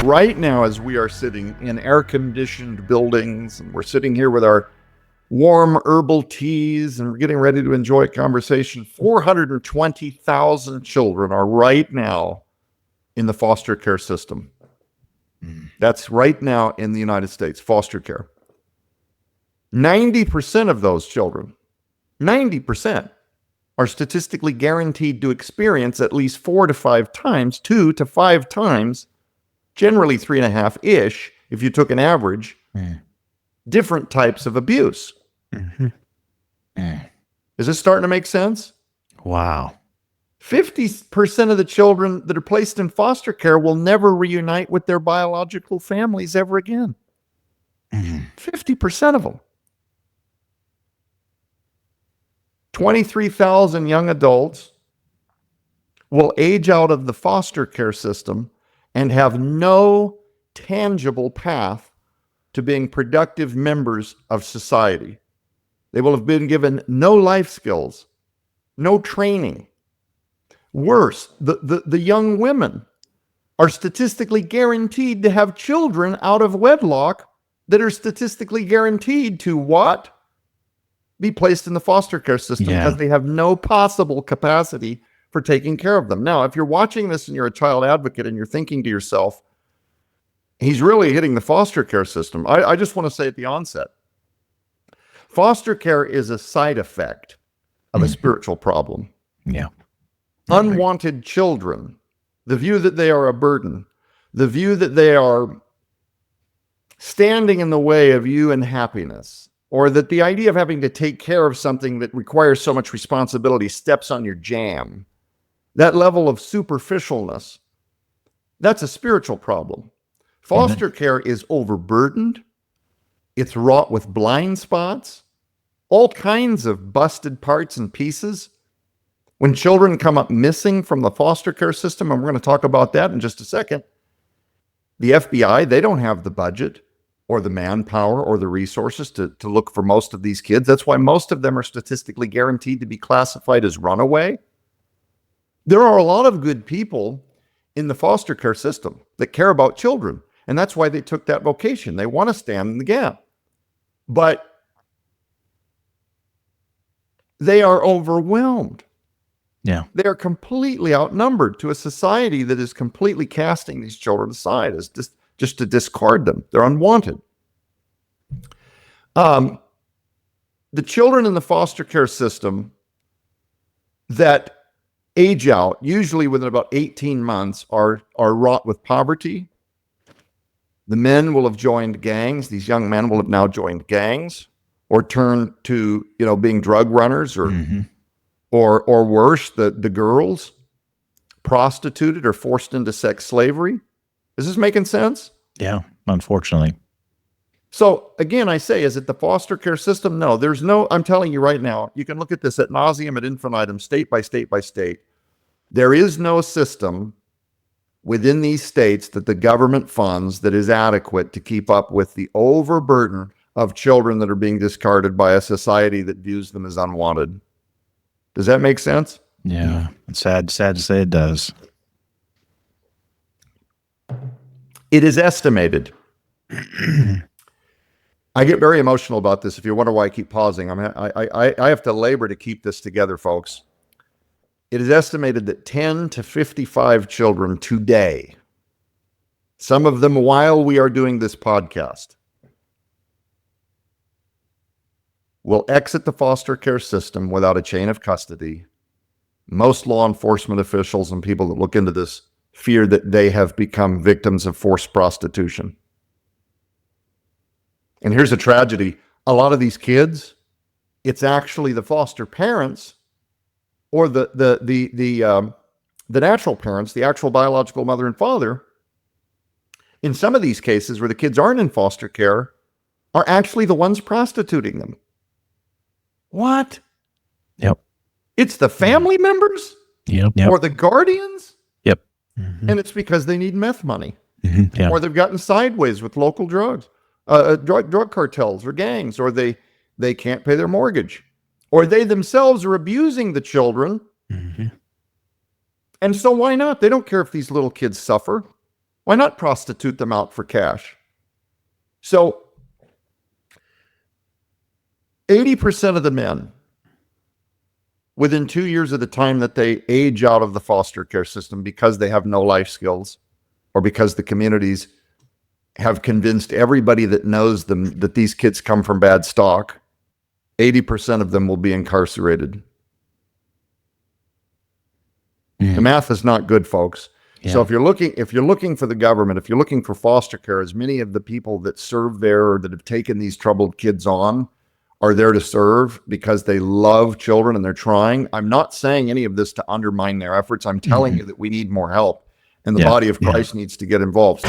Right now, as we are sitting in air-conditioned buildings, and we're sitting here with our warm herbal teas, and we're getting ready to enjoy a conversation, 420,000 children are right now in the foster care system. That's right now in the United States, foster care. 90% of those children, 90%, are statistically guaranteed to experience at least 4 to 5 times, 2 to 5 times, generally 3.5-ish, if you took an average, different types of abuse. Is this starting to make sense? Wow. 50% of the children that are placed in foster care will never reunite with their biological families ever again. 50% of them. 23,000 young adults will age out of the foster care system and have no tangible path to being productive members of society. They will have been given no life skills, no training. Worse, the young women are statistically guaranteed to have children out of wedlock that are statistically guaranteed to what? Be placed in the foster care system because they have no possible capacity for taking care of them. Now, if you're watching this and you're a child advocate and you're thinking to yourself, he's really hitting the foster care system, I just want to say at the onset, foster care is a side effect of a spiritual problem. Yeah. Unwanted children, the view that they are a burden, the view that they are standing in the way of you and happiness, or that the idea of having to take care of something that requires so much responsibility steps on your jam, that level of superficialness, that's a spiritual problem. Foster care is overburdened. It's wrought with blind spots, all kinds of busted parts and pieces. When children come up missing from the foster care system, and we're going to talk about that in just a second, the FBI, they don't have the budget or the manpower or the resources to look for most of these kids. That's why most of them are statistically guaranteed to be classified as runaway. There are a lot of good people in the foster care system that care about children, and that's why they took that vocation. They want to stand in the gap. But they are overwhelmed. Yeah. They are completely outnumbered to a society that is completely casting these children aside as just to discard them. They're unwanted. The children in the foster care system that age out, usually within about 18 months, are wrought with poverty. The men will have joined gangs. These young men will have now joined gangs or turned to, being drug runners or worse, the girls prostituted or forced into sex slavery. Is this making sense? Yeah, unfortunately. So again, I say, is it the foster care system? No, I'm telling you right now, you can look at this ad nauseum, ad infinitum, state by state by state. There is no system within these states that the government funds that is adequate to keep up with the overburden of children that are being discarded by a society that views them as unwanted. Does that make sense? Yeah. It's sad to say it does. It is estimated. I get very emotional about this. If you wonder why I keep pausing, I have to labor to keep this together, folks. It is estimated that 10 to 55 children today, some of them while we are doing this podcast, will exit the foster care system without a chain of custody. Most law enforcement officials and people that look into this fear that they have become victims of forced prostitution. And here's a tragedy. A lot of these kids, it's actually the foster parents or the natural parents, the actual biological mother and father. In some of these cases where the kids aren't in foster care, are actually the ones prostituting them. What? Yep. It's the family members? Yep. Or the guardians? Yep. And it's because they need meth money. Yeah. Or they've gotten sideways with local drugs, drug cartels or gangs, or they can't pay their mortgage, or they themselves are abusing the children. And so why not? They don't care if these little kids suffer. Why not prostitute them out for cash? So 80% of the men, within 2 years of the time that they age out of the foster care system because they have no life skills or because the communities have convinced everybody that knows them that these kids come from bad stock, 80% of them will be incarcerated. The math is not good, folks. Yeah. So if you're looking for the government, if you're looking for foster care, as many of the people that serve there or that have taken these troubled kids on are there to serve because they love children and they're trying. I'm not saying any of this to undermine their efforts. I'm telling you that we need more help and the Yeah. body of Yeah. Christ needs to get involved.